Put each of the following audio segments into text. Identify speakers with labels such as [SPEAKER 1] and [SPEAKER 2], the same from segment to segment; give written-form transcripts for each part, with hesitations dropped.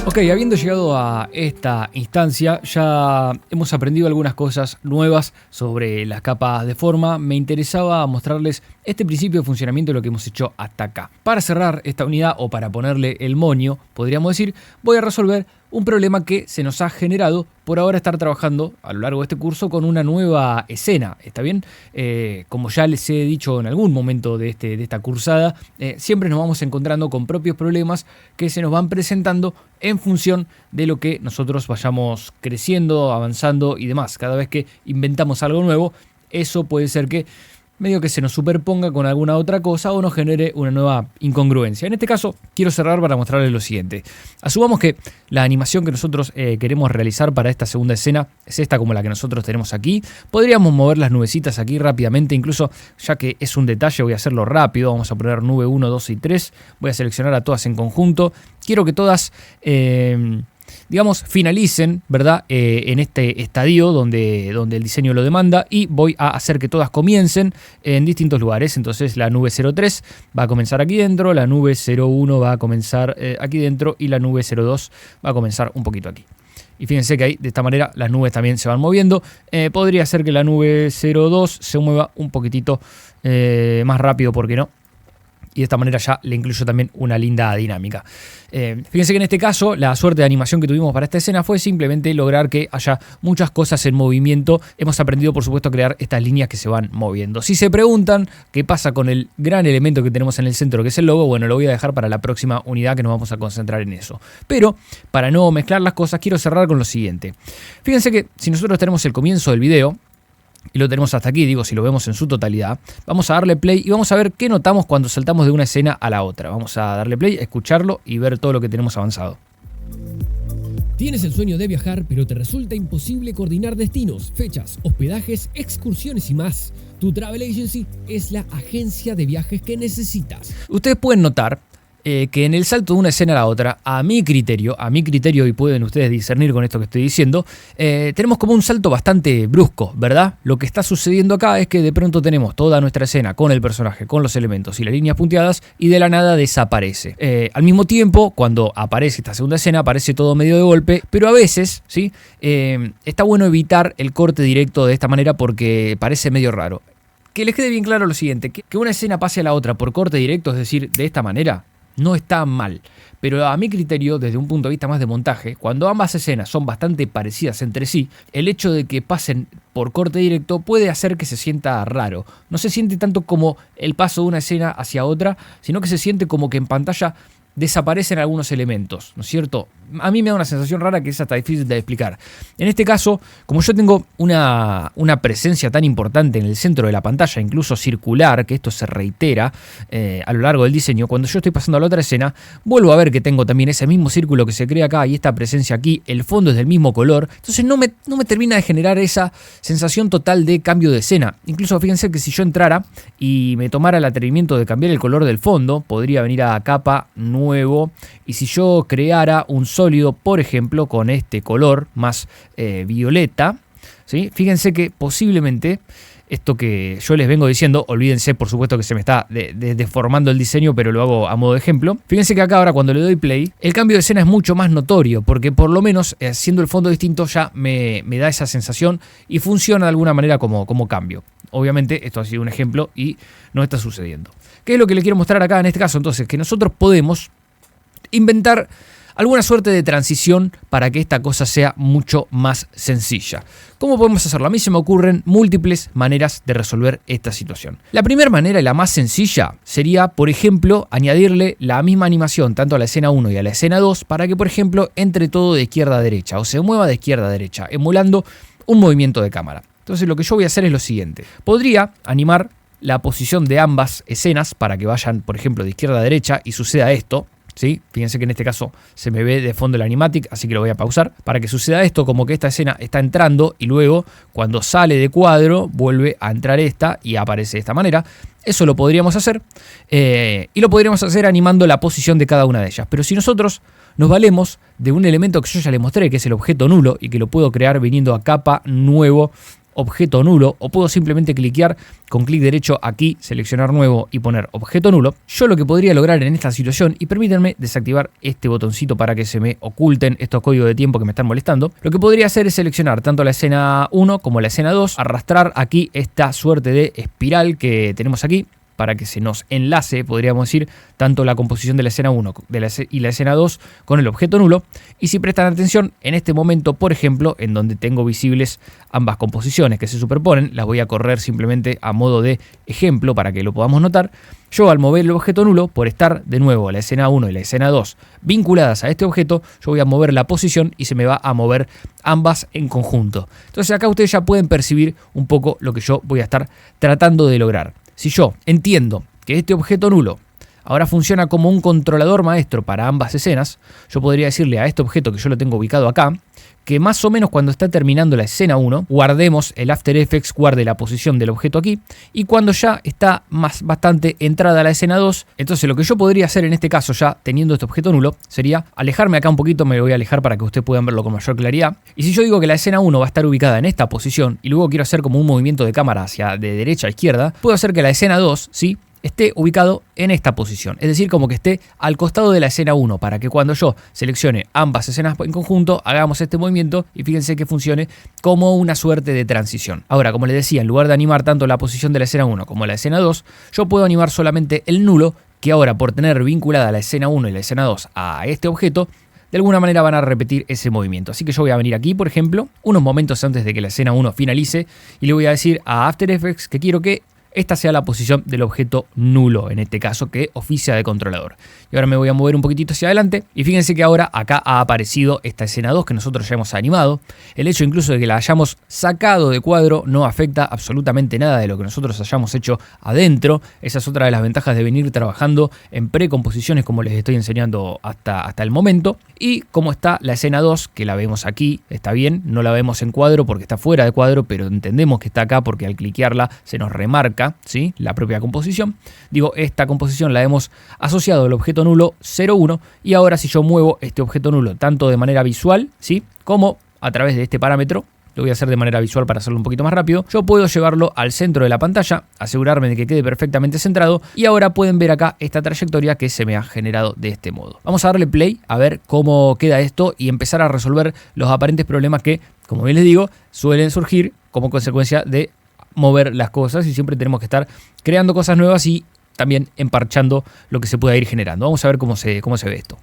[SPEAKER 1] Ok, habiendo llegado a esta instancia, ya hemos aprendido algunas cosas nuevas sobre las capas de forma. Me interesaba mostrarles este principio de funcionamiento de lo que hemos hecho hasta acá. Para cerrar esta unidad, o para ponerle el moño, podríamos decir, voy a resolver un problema que se nos ha generado por ahora estar trabajando a lo largo de este curso con una nueva escena. ¿Está bien? Como ya les he dicho en algún momento de esta cursada, siempre nos vamos encontrando con propios problemas que se nos van presentando en función de lo que nosotros vayamos creciendo, avanzando y demás. Cada vez que inventamos algo nuevo, eso puede ser que medio que se nos superponga con alguna otra cosa o nos genere una nueva incongruencia. En este caso, quiero cerrar para mostrarles lo siguiente. Asumamos que la animación que nosotros queremos realizar para esta segunda escena es esta, como la que nosotros tenemos aquí. Podríamos mover las nubecitas aquí rápidamente, incluso ya que es un detalle voy a hacerlo rápido. Vamos a poner nube 1, 2 y 3. Voy a seleccionar a todas en conjunto. Quiero que todas digamos, finalicen, ¿verdad? En este estadio donde el diseño lo demanda, y voy a hacer que todas comiencen en distintos lugares. Entonces la nube 03 va a comenzar aquí dentro, la nube 01 va a comenzar aquí dentro y la nube 02 va a comenzar un poquito aquí. Y fíjense que ahí, de esta manera, las nubes también se van moviendo. Podría ser que la nube 02 se mueva un poquitito más rápido, ¿por qué no? Y de esta manera ya le incluyo también una linda dinámica. Fíjense que en este caso la suerte de animación que tuvimos para esta escena fue simplemente lograr que haya muchas cosas en movimiento. Hemos aprendido, por supuesto, a crear estas líneas que se van moviendo. Si se preguntan qué pasa con el gran elemento que tenemos en el centro, que es el logo, bueno, lo voy a dejar para la próxima unidad, que nos vamos a concentrar en eso. Pero para no mezclar las cosas, quiero cerrar con lo siguiente. Fíjense que si nosotros tenemos el comienzo del video y lo tenemos hasta aquí, digo, si lo vemos en su totalidad, vamos a darle play y vamos a ver qué notamos cuando saltamos de una escena a la otra. Vamos a darle play, escucharlo y ver todo lo que tenemos avanzado.
[SPEAKER 2] Tienes el sueño de viajar, pero te resulta imposible coordinar destinos, fechas, hospedajes, excursiones y más. Tu Travel Agency es la agencia de viajes que necesitas.
[SPEAKER 1] Ustedes pueden notar que en el salto de una escena a la otra, a mi criterio, y pueden ustedes discernir con esto que estoy diciendo, tenemos como un salto bastante brusco, ¿verdad? Lo que está sucediendo acá es que de pronto tenemos toda nuestra escena con el personaje, con los elementos y las líneas punteadas, y de la nada desaparece. Al mismo tiempo, cuando aparece esta segunda escena, aparece todo medio de golpe, pero a veces, ¿sí? Está bueno evitar el corte directo de esta manera porque parece medio raro. Que les quede bien claro lo siguiente, que una escena pase a la otra por corte directo, es decir, de esta manera, no está mal, pero a mi criterio, desde un punto de vista más de montaje, cuando ambas escenas son bastante parecidas entre sí, el hecho de que pasen por corte directo puede hacer que se sienta raro. No se siente tanto como el paso de una escena hacia otra, sino que se siente como que en pantalla desaparecen algunos elementos, ¿no es cierto? A mí me da una sensación rara que es hasta difícil de explicar. En este caso, como yo tengo una presencia tan importante en el centro de la pantalla, incluso circular, que esto se reitera a lo largo del diseño, cuando yo estoy pasando a la otra escena, vuelvo a ver que tengo también ese mismo círculo que se crea acá y esta presencia aquí, el fondo es del mismo color, entonces no me termina de generar esa sensación total de cambio de escena. Incluso fíjense que si yo entrara y me tomara el atrevimiento de cambiar el color del fondo, podría venir a capa, nuevo, y si yo creara un sólido, por ejemplo, con este color más violeta, ¿sí? Fíjense que posiblemente esto que yo les vengo diciendo, olvídense por supuesto que se me está deformando el diseño, pero lo hago a modo de ejemplo. Fíjense que acá ahora cuando le doy play, el cambio de escena es mucho más notorio, porque por lo menos haciendo el fondo distinto ya me da esa sensación y funciona de alguna manera como cambio. Obviamente esto ha sido un ejemplo y no está sucediendo. ¿Qué es lo que les quiero mostrar acá en este caso? Entonces, que nosotros podemos inventar alguna suerte de transición para que esta cosa sea mucho más sencilla. ¿Cómo podemos hacerlo? A mí se me ocurren múltiples maneras de resolver esta situación. La primera manera y la más sencilla sería, por ejemplo, añadirle la misma animación tanto a la escena 1 y a la escena 2 para que, por ejemplo, entre todo de izquierda a derecha o se mueva de izquierda a derecha, emulando un movimiento de cámara. Entonces lo que yo voy a hacer es lo siguiente. Podría animar la posición de ambas escenas para que vayan, por ejemplo, de izquierda a derecha y suceda esto. ¿Sí? Fíjense que en este caso se me ve de fondo el animatic, así que lo voy a pausar para que suceda esto, como que esta escena está entrando y luego cuando sale de cuadro vuelve a entrar esta y aparece de esta manera. Eso lo podríamos hacer y lo podríamos hacer animando la posición de cada una de ellas. Pero si nosotros nos valemos de un elemento que yo ya les mostré, que es el objeto nulo y que lo puedo crear viniendo a capa, nuevo, objeto nulo, o puedo simplemente cliquear con clic derecho aquí, seleccionar nuevo y poner objeto nulo. Yo lo que podría lograr en esta situación, y permítanme desactivar este botoncito para que se me oculten estos códigos de tiempo que me están molestando, lo que podría hacer es seleccionar tanto la escena 1 como la escena 2, arrastrar aquí esta suerte de espiral que tenemos aquí, para que se nos enlace, podríamos decir, tanto la composición de la escena 1 y la escena 2 con el objeto nulo. Y si prestan atención, en este momento, por ejemplo, en donde tengo visibles ambas composiciones que se superponen, las voy a correr simplemente a modo de ejemplo para que lo podamos notar. Yo al mover el objeto nulo, por estar de nuevo la escena 1 y la escena 2 vinculadas a este objeto, yo voy a mover la posición y se me va a mover ambas en conjunto. Entonces acá ustedes ya pueden percibir un poco lo que yo voy a estar tratando de lograr. Si yo entiendo que este objeto nulo ahora funciona como un controlador maestro para ambas escenas, yo podría decirle a este objeto que yo lo tengo ubicado acá, que más o menos cuando está terminando la escena 1, guardemos el After Effects, guarde la posición del objeto aquí, y cuando ya está bastante entrada la escena 2, entonces lo que yo podría hacer en este caso, ya teniendo este objeto nulo, sería alejarme acá un poquito, me voy a alejar para que ustedes puedan verlo con mayor claridad, y si yo digo que la escena 1 va a estar ubicada en esta posición, y luego quiero hacer como un movimiento de cámara hacia de derecha a izquierda, puedo hacer que la escena 2, ¿sí?, esté ubicado en esta posición, es decir, como que esté al costado de la escena 1, para que cuando yo seleccione ambas escenas en conjunto, hagamos este movimiento y fíjense que funcione como una suerte de transición. Ahora, como les decía, en lugar de animar tanto la posición de la escena 1 como la escena 2, yo puedo animar solamente el nulo, que ahora por tener vinculada la escena 1 y la escena 2 a este objeto, de alguna manera van a repetir ese movimiento. Así que yo voy a venir aquí, por ejemplo, unos momentos antes de que la escena 1 finalice, y le voy a decir a After Effects que quiero que esta sea la posición del objeto nulo, en este caso, que oficia de controlador. Y ahora me voy a mover un poquitito hacia adelante y fíjense que ahora acá ha aparecido esta escena 2 que nosotros ya hemos animado. El hecho incluso de que la hayamos sacado de cuadro no afecta absolutamente nada de lo que nosotros hayamos hecho adentro. Esa es otra de las ventajas de venir trabajando en precomposiciones como les estoy enseñando hasta el momento. Y como está la escena 2, que la vemos aquí, está bien, no la vemos en cuadro porque está fuera de cuadro, pero entendemos que está acá porque al cliquearla se nos remarca, ¿sí?, la propia composición. Digo, esta composición la hemos asociado al objeto nulo 01 y ahora si yo muevo este objeto nulo tanto de manera visual, ¿sí?, como a través de este parámetro, lo voy a hacer de manera visual para hacerlo un poquito más rápido, yo puedo llevarlo al centro de la pantalla, asegurarme de que quede perfectamente centrado y ahora pueden ver acá esta trayectoria que se me ha generado de este modo. Vamos a darle play a ver cómo queda esto y empezar a resolver los aparentes problemas que, como bien les digo, suelen surgir como consecuencia de mover las cosas y siempre tenemos que estar creando cosas nuevas y también emparchando lo que se pueda ir generando. Vamos a ver cómo se ve esto.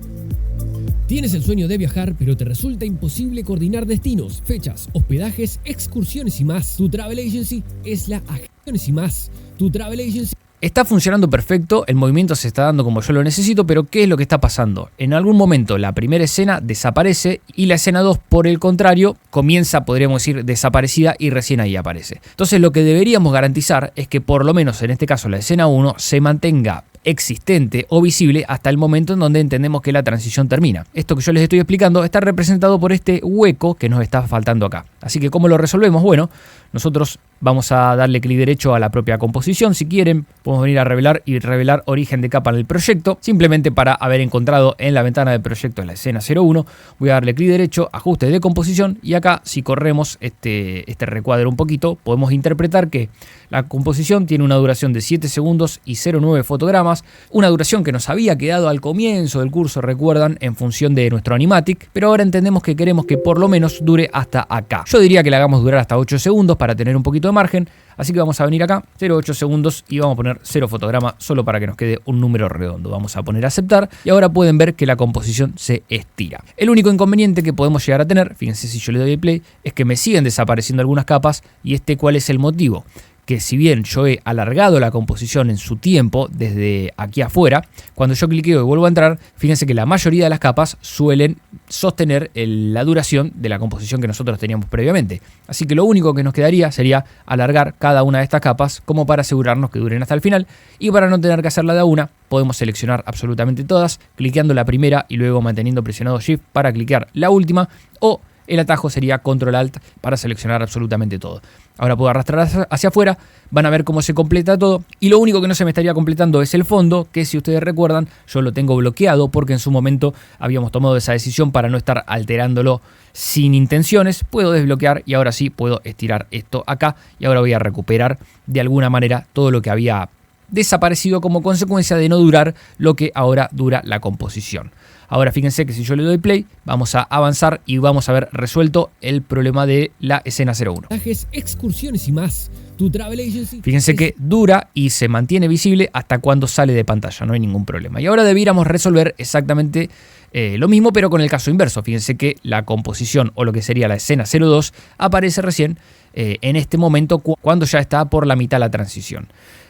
[SPEAKER 2] ¿Tienes el sueño de viajar, pero te resulta imposible coordinar destinos, fechas, hospedajes, excursiones y más? Tu Travel Agency es la agencia y más. Tu Travel Agency.
[SPEAKER 1] Está funcionando perfecto, el movimiento se está dando como yo lo necesito, pero ¿qué es lo que está pasando? En algún momento la primera escena desaparece y la escena 2, por el contrario, comienza, podríamos decir, desaparecida y recién ahí aparece. Entonces lo que deberíamos garantizar es que por lo menos en este caso la escena 1 se mantenga existente o visible hasta el momento en donde entendemos que la transición termina. Esto que yo les estoy explicando está representado por este hueco que nos está faltando acá. Así que ¿cómo lo resolvemos? Bueno, nosotros vamos a darle clic derecho a la propia composición. Si quieren, podemos venir a revelar y revelar origen de capa en el proyecto. Simplemente para haber encontrado en la ventana de proyecto la escena 01, voy a darle clic derecho, ajuste de composición y acá si corremos este recuadro un poquito, podemos interpretar que la composición tiene una duración de 7 segundos y 0,9 fotogramas, una duración que nos había quedado al comienzo del curso, recuerdan, en función de nuestro animatic, pero ahora entendemos que queremos que por lo menos dure hasta acá. Yo diría que la hagamos durar hasta 8 segundos para tener un poquito de margen, así que vamos a venir acá, 0,8 segundos y vamos a poner 0 fotograma solo para que nos quede un número redondo. Vamos a poner aceptar y ahora pueden ver que la composición se estira. El único inconveniente que podemos llegar a tener, fíjense si yo le doy play, es que me siguen desapareciendo algunas capas y ¿cuál es el motivo? Que si bien yo he alargado la composición en su tiempo desde aquí afuera, cuando yo cliqueo y vuelvo a entrar, fíjense que la mayoría de las capas suelen sostener la duración de la composición que nosotros teníamos previamente. Así que lo único que nos quedaría sería alargar cada una de estas capas como para asegurarnos que duren hasta el final, y para no tener que hacerla de a una, podemos seleccionar absolutamente todas, cliqueando la primera y luego manteniendo presionado Shift para cliquear la última, o el atajo sería Control Alt para seleccionar absolutamente todo. Ahora puedo arrastrar hacia afuera, van a ver cómo se completa todo. Y lo único que no se me estaría completando es el fondo, que si ustedes recuerdan, yo lo tengo bloqueado porque en su momento habíamos tomado esa decisión para no estar alterándolo sin intenciones. Puedo desbloquear y ahora sí puedo estirar esto acá. Y ahora voy a recuperar de alguna manera todo lo que había desaparecido como consecuencia de no durar lo que ahora dura la composición. Ahora fíjense que si yo le doy play, vamos a avanzar y vamos a haber resuelto el problema de la escena 01.
[SPEAKER 2] Viajes, excursiones y más. Tu travel agency.
[SPEAKER 1] Fíjense que dura y se mantiene visible hasta cuando sale de pantalla, no hay ningún problema. Y ahora debiéramos resolver exactamente lo mismo, pero con el caso inverso. Fíjense que la composición o lo que sería la escena 02 aparece recién en este momento cuando ya está por la mitad la transición.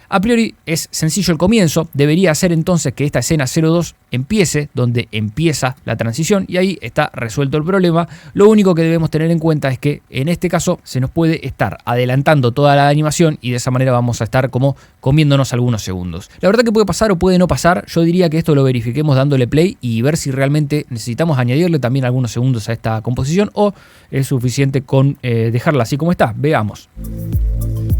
[SPEAKER 1] A priori es sencillo el comienzo, debería ser entonces que esta escena 02 empiece donde empieza la transición y ahí está resuelto el problema. Lo único que debemos tener en cuenta es que en este caso se nos puede estar adelantando toda la animación y de esa manera vamos a estar como comiéndonos algunos segundos. La verdad que puede pasar o puede no pasar, yo diría que esto lo verifiquemos dándole play y ver si realmente necesitamos añadirle también algunos segundos a esta composición o es suficiente con dejarla así como está. Veamos.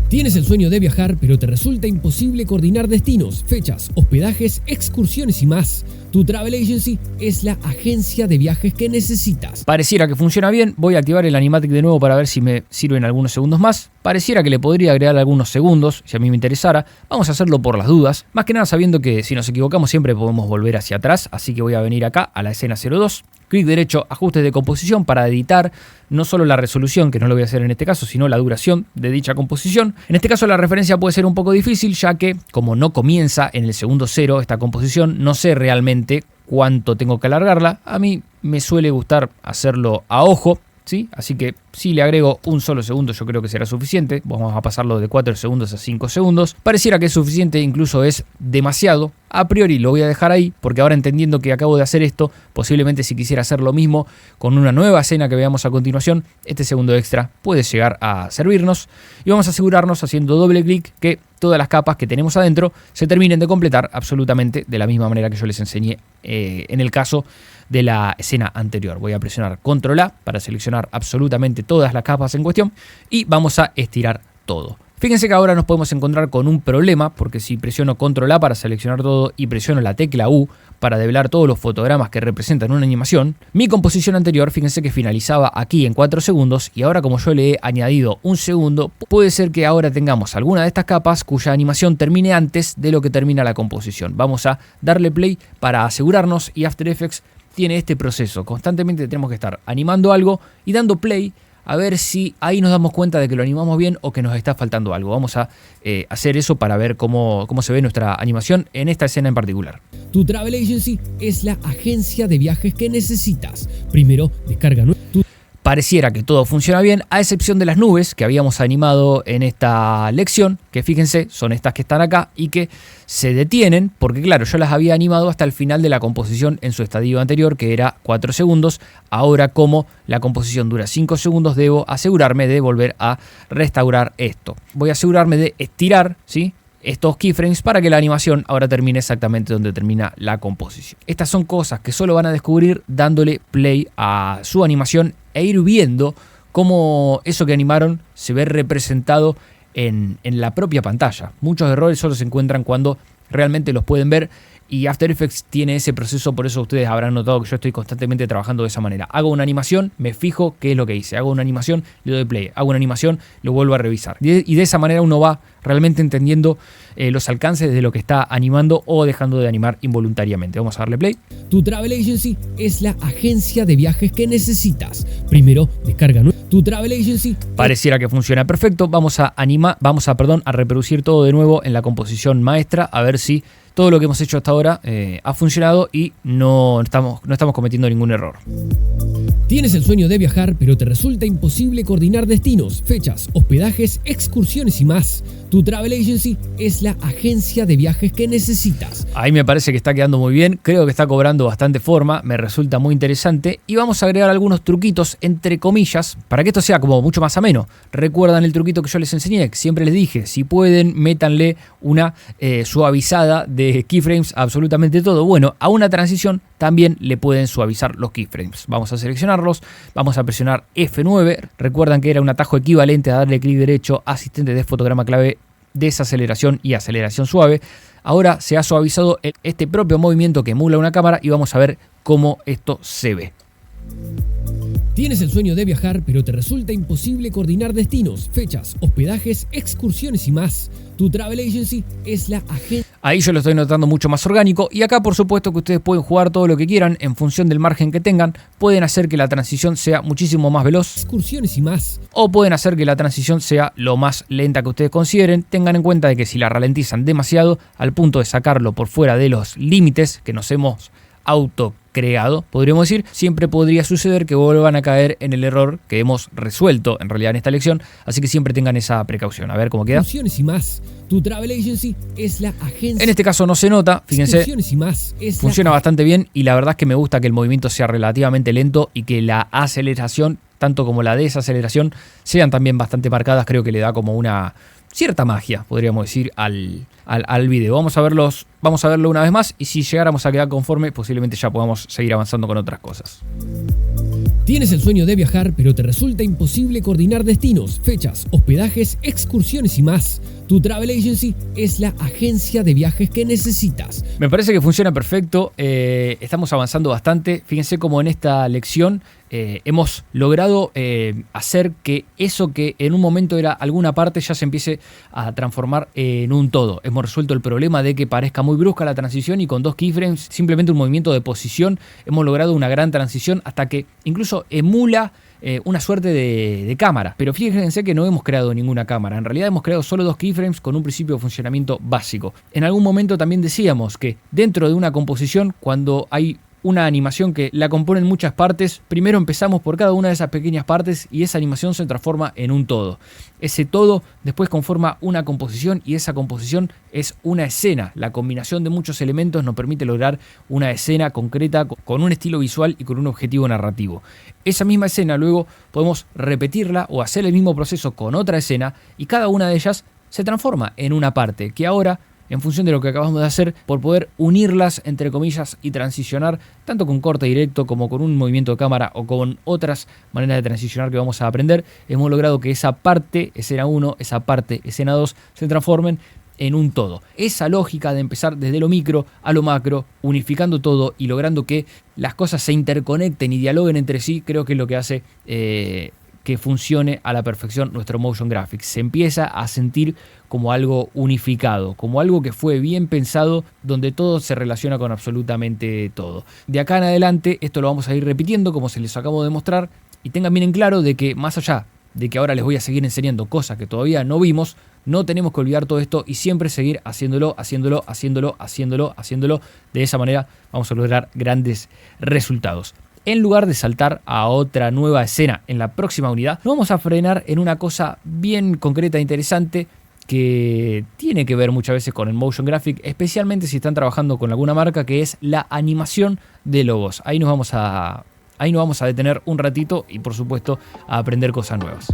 [SPEAKER 2] Tienes el sueño de viajar, pero te resulta imposible coordinar destinos, fechas, hospedajes, excursiones y más. Tu Travel Agency es la agencia de viajes que necesitas.
[SPEAKER 1] Pareciera que funciona bien. Voy a activar el Animatic de nuevo para ver si me sirven algunos segundos más. Pareciera que le podría agregar algunos segundos, si a mí me interesara. Vamos a hacerlo por las dudas. Más que nada sabiendo que si nos equivocamos siempre podemos volver hacia atrás. Así que voy a venir acá a la escena 02. Clic derecho, ajustes de composición para editar no solo la resolución, que no lo voy a hacer en este caso, sino la duración de dicha composición. En este caso la referencia puede ser un poco difícil, ya que como no comienza en el segundo 0 esta composición, no sé realmente cuánto tengo que alargarla. A mí me suele gustar hacerlo a ojo, ¿sí? Así que si le agrego un solo segundo yo creo que será suficiente. Vamos a pasarlo de 4 segundos a 5 segundos. Pareciera que es suficiente, incluso es demasiado. A priori lo voy a dejar ahí porque ahora entendiendo que acabo de hacer esto, posiblemente si quisiera hacer lo mismo con una nueva escena que veamos a continuación, este segundo extra puede llegar a servirnos. Y vamos a asegurarnos haciendo doble clic que todas las capas que tenemos adentro se terminen de completar absolutamente de la misma manera que yo les enseñé en el caso de la escena anterior. Voy a presionar Control A para seleccionar absolutamente todas las capas en cuestión y vamos a estirar todo. Fíjense que ahora nos podemos encontrar con un problema porque si presiono Control A para seleccionar todo y presiono la tecla U para develar todos los fotogramas que representan una animación, mi composición anterior, fíjense que finalizaba aquí en 4 segundos y ahora como yo le he añadido un segundo, puede ser que ahora tengamos alguna de estas capas cuya animación termine antes de lo que termina la composición. Vamos a darle play para asegurarnos y After Effects tiene este proceso. Constantemente tenemos que estar animando algo y dando play a ver si ahí nos damos cuenta de que lo animamos bien o que nos está faltando algo. Vamos a hacer eso para ver cómo se ve nuestra animación en esta escena en particular.
[SPEAKER 2] Tu Travel Agency es la agencia de viajes que necesitas. Primero, descarga
[SPEAKER 1] Pareciera que todo funciona bien, a excepción de las nubes que habíamos animado en esta lección, que fíjense, son estas que están acá y que se detienen, porque claro, yo las había animado hasta el final de la composición en su estadio anterior, que era 4 segundos. Ahora, como la composición dura 5 segundos, debo asegurarme de volver a restaurar esto. Voy a asegurarme de estirar, ¿sí?, estos keyframes para que la animación ahora termine exactamente donde termina la composición. Estas son cosas que solo van a descubrir dándole play a su animación e ir viendo cómo eso que animaron se ve representado en la propia pantalla. Muchos errores solo se encuentran cuando realmente los pueden ver y After Effects tiene ese proceso, por eso ustedes habrán notado que yo estoy constantemente trabajando de esa manera. Hago una animación, me fijo qué es lo que hice. Hago una animación, le doy play. Hago una animación, lo vuelvo a revisar. Y de esa manera uno va realmente entendiendo los alcances de lo que está animando o dejando de animar involuntariamente. Vamos a darle play.
[SPEAKER 2] Tu Travel Agency es la agencia de viajes que necesitas. Primero, descarga tu Travel Agency.
[SPEAKER 1] Pareciera que funciona perfecto. Vamos a reproducir todo de nuevo en la composición maestra a ver si todo lo que hemos hecho hasta ahora ha funcionado y no estamos cometiendo ningún error.
[SPEAKER 2] Tienes el sueño de viajar, pero te resulta imposible coordinar destinos, fechas, hospedajes, excursiones y más. Tu Travel Agency es la agencia de viajes que necesitas.
[SPEAKER 1] Ahí me parece que está quedando muy bien, creo que está cobrando bastante forma, me resulta muy interesante y vamos a agregar algunos truquitos, entre comillas, para que esto sea como mucho más ameno. ¿Recuerdan el truquito que yo les enseñé? Siempre les dije, si pueden, métanle una suavizada de keyframes a absolutamente todo. Bueno, a una transición también le pueden suavizar los keyframes. Vamos a seleccionarlos, vamos a presionar F9. Recuerdan que era un atajo equivalente a darle clic derecho, asistente de fotograma clave, desaceleración y aceleración suave. Ahora se ha suavizado este propio movimiento que emula una cámara y vamos a ver cómo esto se ve.
[SPEAKER 2] ¿Tienes el sueño de viajar, pero te resulta imposible coordinar destinos, fechas, hospedajes, excursiones y más? Tu Travel Agency es la agencia.
[SPEAKER 1] Ahí yo lo estoy notando mucho más orgánico y acá por supuesto que ustedes pueden jugar todo lo que quieran en función del margen que tengan. Pueden hacer que la transición sea muchísimo más veloz.
[SPEAKER 2] Excursiones y más.
[SPEAKER 1] O pueden hacer que la transición sea lo más lenta que ustedes consideren. Tengan en cuenta de que si la ralentizan demasiado al punto de sacarlo por fuera de los límites que nos hemos autocreado, podríamos decir, siempre podría suceder que vuelvan a caer en el error que hemos resuelto en realidad en esta lección, así que siempre tengan esa precaución. A ver cómo queda.
[SPEAKER 2] Excursiones y más. Tu Travel Agency es la agencia.
[SPEAKER 1] En este caso no se nota, fíjense,
[SPEAKER 2] Excursiones y más.
[SPEAKER 1] funciona bastante bien y la verdad es que me gusta que el movimiento sea relativamente lento y que la aceleración, tanto como la desaceleración, sean también bastante marcadas. Creo que le da como una cierta magia, podríamos decir, al video. Vamos a verlo una vez más y si llegáramos a quedar conforme, posiblemente ya podamos seguir avanzando con otras cosas.
[SPEAKER 2] ¿Tienes el sueño de viajar, pero te resulta imposible coordinar destinos, fechas, hospedajes, excursiones y más? Tu Travel Agency es la agencia de viajes que necesitas.
[SPEAKER 1] Me parece que funciona perfecto, estamos avanzando bastante. Fíjense cómo en esta lección hemos logrado hacer que eso que en un momento era alguna parte ya se empiece a transformar en un todo. Hemos resuelto el problema de que parezca muy brusca la transición y con 2 keyframes, simplemente un movimiento de posición, hemos logrado una gran transición hasta que incluso emula una suerte de cámara. Pero fíjense que no hemos creado ninguna cámara. En realidad hemos creado solo 2 keyframes con un principio de funcionamiento básico. En algún momento también decíamos que dentro de una composición, cuando hay una animación que la componen muchas partes, primero empezamos por cada una de esas pequeñas partes y esa animación se transforma en un todo. Ese todo después conforma una composición y esa composición es una escena. La combinación de muchos elementos nos permite lograr una escena concreta con un estilo visual y con un objetivo narrativo. Esa misma escena luego podemos repetirla o hacer el mismo proceso con otra escena y cada una de ellas se transforma en una parte que ahora, en función de lo que acabamos de hacer, por poder unirlas, entre comillas, y transicionar, tanto con corte directo como con un movimiento de cámara o con otras maneras de transicionar que vamos a aprender, hemos logrado que esa parte, escena 1, esa parte, escena 2, se transformen en un todo. Esa lógica de empezar desde lo micro a lo macro, unificando todo y logrando que las cosas se interconecten y dialoguen entre sí, creo que es lo que hace que funcione a la perfección nuestro motion graphics. Se empieza a sentir como algo unificado, como algo que fue bien pensado, donde todo se relaciona con absolutamente todo. De acá en adelante esto lo vamos a ir repitiendo como se les acabo de mostrar y tengan bien en claro de que más allá de que ahora les voy a seguir enseñando cosas que todavía no vimos, no tenemos que olvidar todo esto y siempre seguir haciéndolo. De esa manera vamos a lograr grandes resultados. En lugar de saltar a otra nueva escena en la próxima unidad, nos vamos a frenar en una cosa bien concreta e interesante que tiene que ver muchas veces con el motion graphic, especialmente si están trabajando con alguna marca, que es la animación de logos. Ahí nos vamos a detener un ratito y por supuesto a aprender cosas nuevas.